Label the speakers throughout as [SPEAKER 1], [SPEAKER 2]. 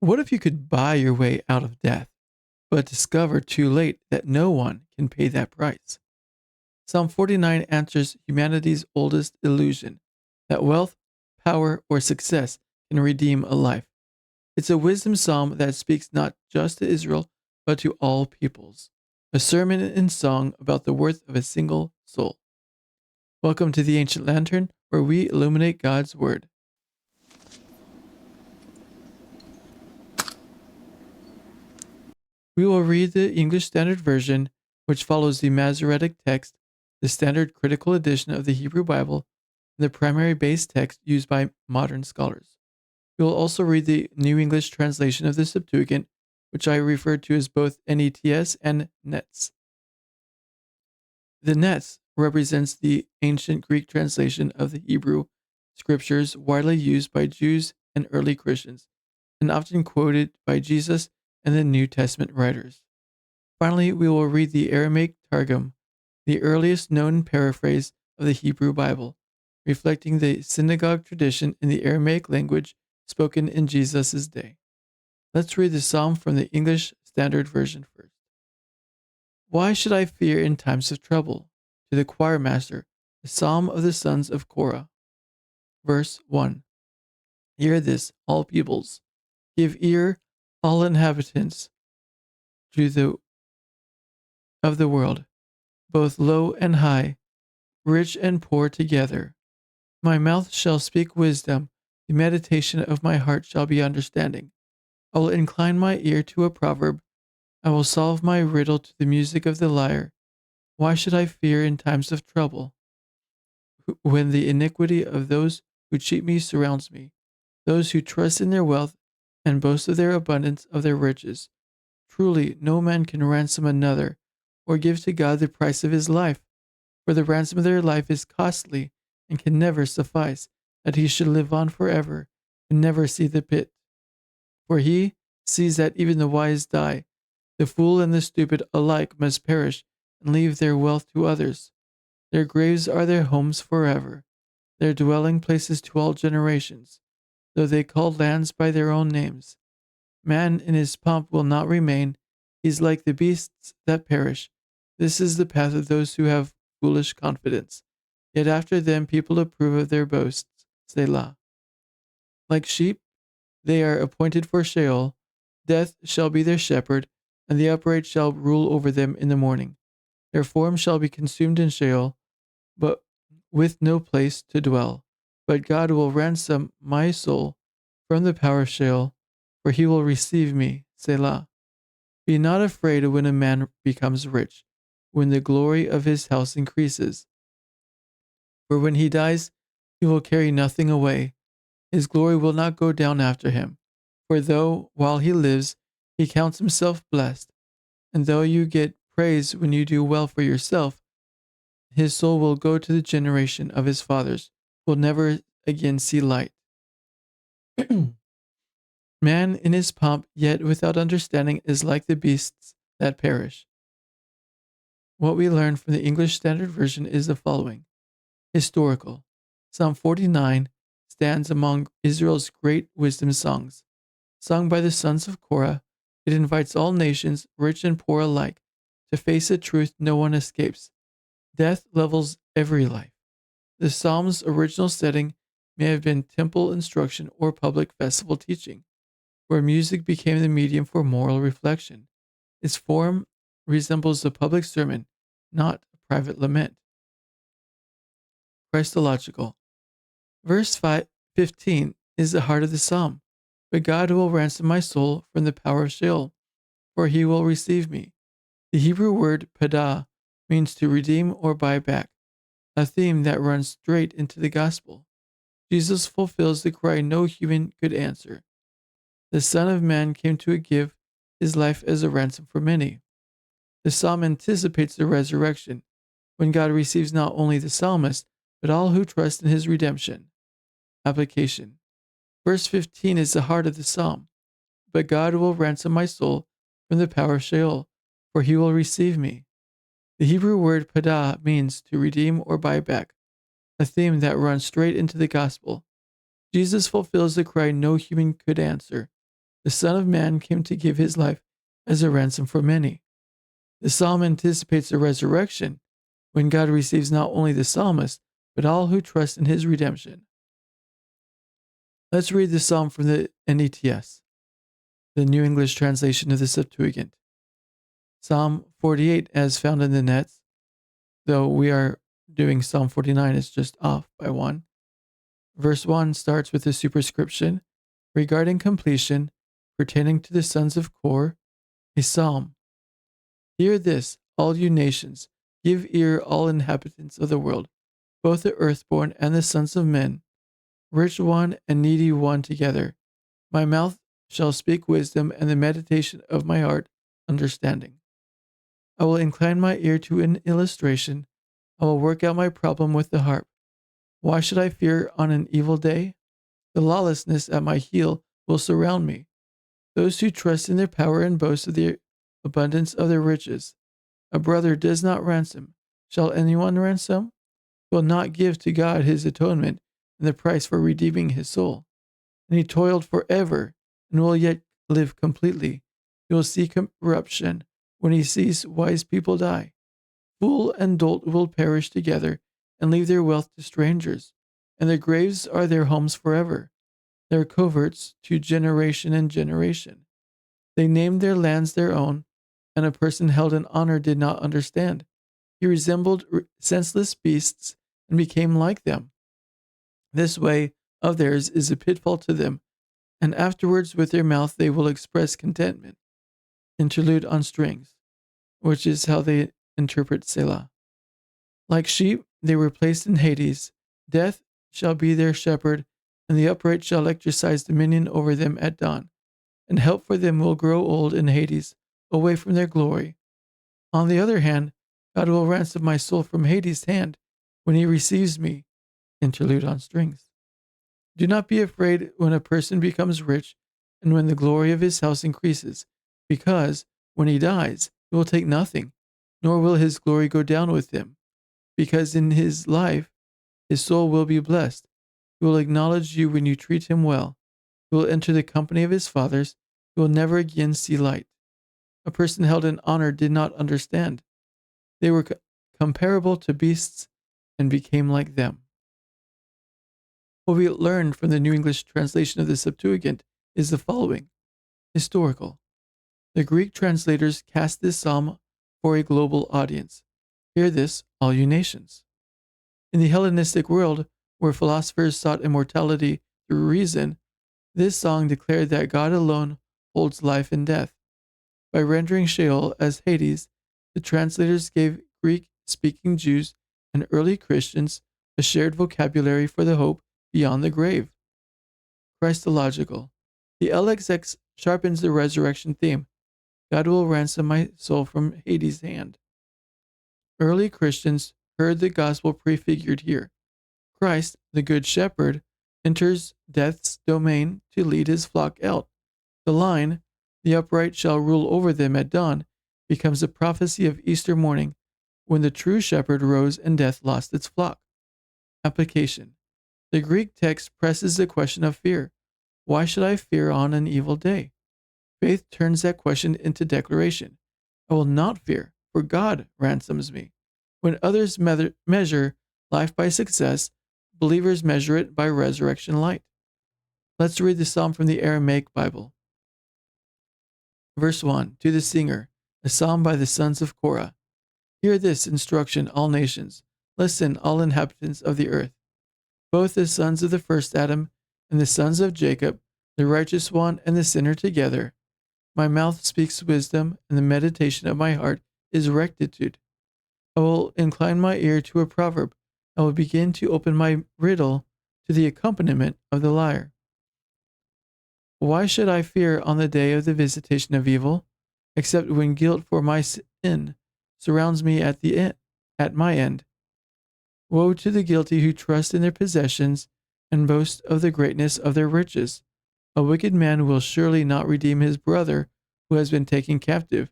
[SPEAKER 1] What if you could buy your way out of death, but discover too late that no one can pay that price? Psalm 49 answers humanity's oldest illusion that wealth, power, or success can redeem a life. It's a wisdom psalm that speaks not just to Israel, but to all peoples. A sermon in song about the worth of a single soul. Welcome to the Ancient Lantern, where we illuminate God's Word. We will read the English Standard Version, which follows the Masoretic Text, the Standard Critical Edition of the Hebrew Bible, and the primary base text used by modern scholars. We will also read the New English translation of the Septuagint, which I refer to as both NETS and NETS. The NETS represents the ancient Greek translation of the Hebrew scriptures widely used by Jews and early Christians, and often quoted by Jesus and the New Testament writers. Finally, we will read the Aramaic Targum, the earliest known paraphrase of the Hebrew Bible, reflecting the synagogue tradition in the Aramaic language spoken in Jesus' day. Let's read the psalm from the English Standard Version first. Why should I fear in times of trouble? To the choir master, the psalm of the sons of Korah. Verse 1. Hear this, all peoples. Give ear, all inhabitants of the world, both low and high, rich and poor together. My mouth shall speak wisdom, the meditation of my heart shall be understanding. I will incline my ear to a proverb, I will solve my riddle to the music of the lyre. Why should I fear in times of trouble? When the iniquity of those who cheat me surrounds me, those who trust in their wealth and boast of their abundance of their riches. Truly, no man can ransom another, or give to God the price of his life, for the ransom of their life is costly and can never suffice, that he should live on forever and never see the pit. For he sees that even the wise die, the fool and the stupid alike must perish and leave their wealth to others. Their graves are their homes forever, their dwelling places to all generations, though they call lands by their own names. Man in his pomp will not remain, he is like the beasts that perish. This is the path of those who have foolish confidence. Yet after them people approve of their boasts. Selah. Like sheep, they are appointed for Sheol. Death shall be their shepherd, and the upright shall rule over them in the morning. Their form shall be consumed in Sheol, but with no place to dwell. But God will ransom my soul from the power of Sheol, for he will receive me. Selah. Be not afraid when a man becomes rich, when the glory of his house increases. For when he dies, he will carry nothing away. His glory will not go down after him. For though, while he lives, he counts himself blessed, and though you get praise when you do well for yourself, his soul will go to the generation of his fathers, will never again see light. Man in his pomp, yet without understanding, is like the beasts that perish. What we learn from the English Standard Version is the following. Historical. Psalm 49 stands among Israel's great wisdom songs. Sung by the sons of Korah, it invites all nations, rich and poor alike, to face a truth no one escapes. Death levels every life. The psalm's original setting may have been temple instruction or public festival teaching, where music became the medium for moral reflection. Its form resembles the public sermon, not a private lament. Christological. Verse 15 is the heart of the psalm. But God will ransom my soul from the power of Sheol, for he will receive me. The Hebrew word padah means to redeem or buy back, a theme that runs straight into the gospel. Jesus fulfills the cry no human could answer. The Son of Man came to give his life as a ransom for many. The psalm anticipates the resurrection, when God receives not only the psalmist, but all who trust in his redemption. Application. Verse 15 is the heart of the psalm. But God will ransom my soul from the power of Sheol, for he will receive me. The Hebrew word padah means to redeem or buy back, a theme that runs straight into the gospel. Jesus fulfills the cry no human could answer. The Son of Man came to give his life as a ransom for many. The psalm anticipates a resurrection when God receives not only the psalmist, but all who trust in his redemption. Let's read the psalm from the NETS, the New English translation of the Septuagint. Psalm 48, as found in the nets, though we are doing Psalm 49, it's just off by one. Verse 1 starts with a superscription regarding completion pertaining to the sons of Korah, a psalm. Hear this, all you nations, give ear, all inhabitants of the world, both the earthborn and the sons of men, rich one and needy one together. My mouth shall speak wisdom, and the meditation of my heart understanding. I will incline my ear to an illustration. I will work out my problem with the harp. Why should I fear on an evil day? The lawlessness at my heel will surround me. Those who trust in their power and boast of the abundance of their riches. A brother does not ransom. Shall anyone ransom? He will not give to God his atonement and the price for redeeming his soul. And he toiled forever and will yet live completely. He will see corruption when he sees wise people die. Fool and dolt will perish together and leave their wealth to strangers, and their graves are their homes forever, their coverts to generation and generation. They named their lands their own, and a person held in honor did not understand. He resembled senseless beasts and became like them. This way of theirs is a pitfall to them, and afterwards with their mouth they will express contentment. Interlude on strings, which is how they interpret Selah. Like sheep, they were placed in Hades. Death shall be their shepherd, and the upright shall exercise dominion over them at dawn. And help for them will grow old in Hades, away from their glory. On the other hand, God will ransom my soul from Hades' hand when he receives me. Interlude on strings. Do not be afraid when a person becomes rich and when the glory of his house increases, because when he dies, he will take nothing, nor will his glory go down with him. Because in his life, his soul will be blessed. He will acknowledge you when you treat him well. He will enter the company of his fathers. He will never again see light. A person held in honor did not understand. They were comparable to beasts and became like them. What we learned from the New English translation of the Septuagint is the following. Historical. The Greek translators cast this psalm for a global audience. Hear this, all you nations. In the Hellenistic world, where philosophers sought immortality through reason, this song declared that God alone holds life and death. By rendering Sheol as Hades, the translators gave Greek-speaking Jews and early Christians a shared vocabulary for the hope beyond the grave. Christological. The LXX sharpens the resurrection theme. God will ransom my soul from Hades' hand. Early Christians heard the gospel prefigured here. Christ, the Good Shepherd, enters death's domain to lead his flock out. The line, the upright shall rule over them at dawn, becomes a prophecy of Easter morning, when the true shepherd rose and death lost its flock. Application. The Greek text presses the question of fear. Why should I fear on an evil day? Faith turns that question into declaration. I will not fear, for God ransoms me. When others measure life by success, believers measure it by resurrection light. Let's read the psalm from the Aramaic Bible. Verse 1, to the singer, a psalm by the sons of Korah. Hear this instruction, all nations. Listen, all inhabitants of the earth. Both the sons of the first Adam and the sons of Jacob, the righteous one and the sinner together. My mouth speaks wisdom, and the meditation of my heart is rectitude. I will incline my ear to a proverb. I will begin to open my riddle to the accompaniment of the lyre. Why should I fear on the day of the visitation of evil, except when guilt for my sin surrounds me at my end? Woe to the guilty who trust in their possessions and boast of the greatness of their riches. A wicked man will surely not redeem his brother who has been taken captive,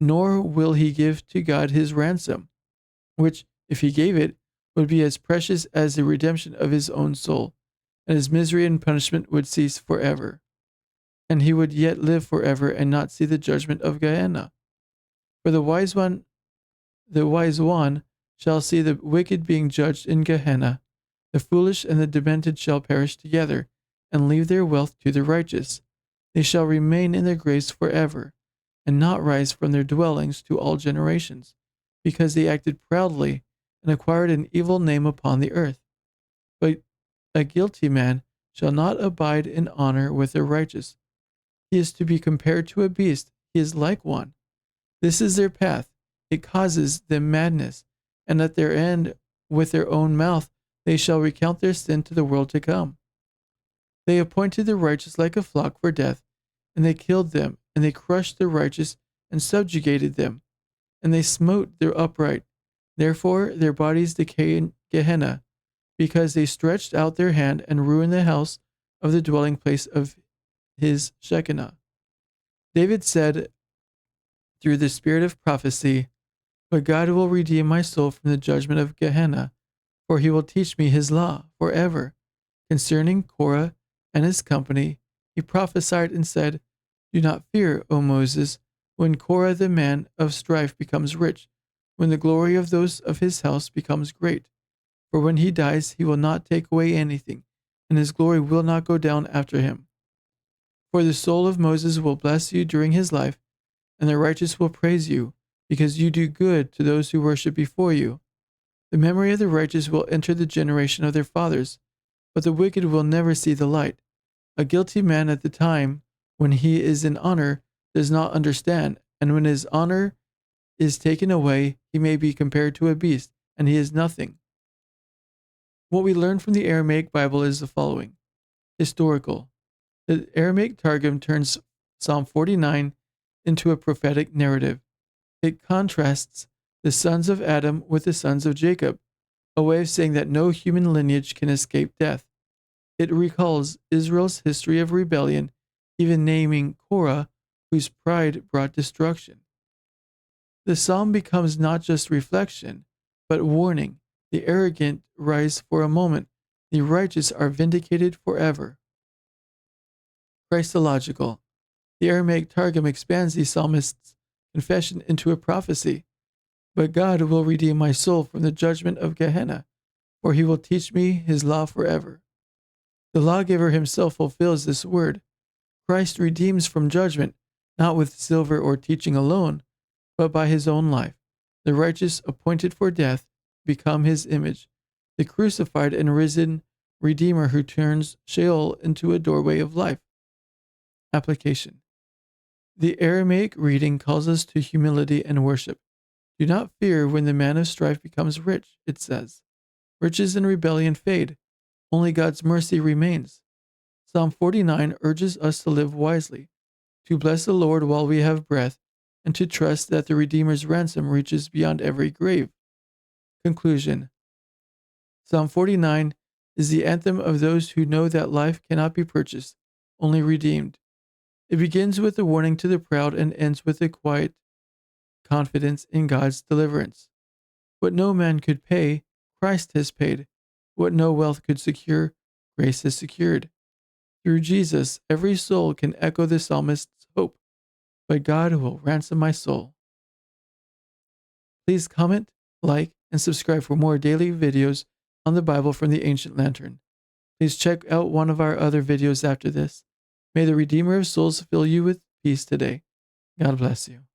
[SPEAKER 1] nor will he give to God his ransom, which, if he gave it, would be as precious as the redemption of his own soul, and his misery and punishment would cease forever. and he would yet live forever and not see the judgment of Gehenna. For the wise one shall see the wicked being judged in Gehenna. The foolish and the demented shall perish together, and leave their wealth to the righteous. They shall remain in their graves forever, and not rise from their dwellings to all generations, because they acted proudly and acquired an evil name upon the earth. But a guilty man shall not abide in honor with the righteous. He is to be compared to a beast, he is like one. This is their path, it causes them madness, and at their end, with their own mouth, they shall recount their sin to the world to come. They appointed the righteous like a flock for death, and they killed them, and they crushed the righteous and subjugated them, and they smote the upright. Therefore their bodies decay in Gehenna, because they stretched out their hand and ruined the house of the dwelling place of his Shekinah. David said through the spirit of prophecy, "But God will redeem my soul from the judgment of Gehenna, for he will teach me his law forever." Concerning Korah and his company, he prophesied and said, "Do not fear, O Moses, when Korah the man of strife becomes rich, when the glory of those of his house becomes great. For when he dies, he will not take away anything, and his glory will not go down after him. For the soul of Moses will bless you during his life, and the righteous will praise you, because you do good to those who worship before you. The memory of the righteous will enter the generation of their fathers, but the wicked will never see the light. A guilty man at the time when he is in honor does not understand, and when his honor is taken away, he may be compared to a beast, and he is nothing." What we learn from the Aramaic Bible is the following. Historical. The Aramaic Targum turns Psalm 49 into a prophetic narrative. It contrasts the sons of Adam with the sons of Jacob, a way of saying that no human lineage can escape death. It recalls Israel's history of rebellion, even naming Korah, whose pride brought destruction. The psalm becomes not just reflection, but warning. The arrogant rise for a moment, the righteous are vindicated forever. Christological. The Aramaic Targum expands the psalmist's confession into a prophecy. "But God will redeem my soul from the judgment of Gehenna, for he will teach me his law forever." The lawgiver himself fulfills this word. Christ redeems from judgment, not with silver or teaching alone, but by his own life. The righteous appointed for death become his image, the crucified and risen Redeemer who turns Sheol into a doorway of life. Application. The Aramaic reading calls us to humility and worship. "Do not fear when the man of strife becomes rich," it says. Riches and rebellion fade. Only God's mercy remains. Psalm 49 urges us to live wisely, to bless the Lord while we have breath, and to trust that the Redeemer's ransom reaches beyond every grave. Conclusion. Psalm 49 is the anthem of those who know that life cannot be purchased, only redeemed. It begins with a warning to the proud and ends with a quiet confidence in God's deliverance. What no man could pay, Christ has paid. What no wealth could secure, grace has secured. Through Jesus, every soul can echo the psalmist's hope, but God will ransom my soul. Please comment, like, and subscribe for more daily videos on the Bible from the Ancient Lantern. Please check out one of our other videos after this. May the Redeemer of souls fill you with peace today. God bless you.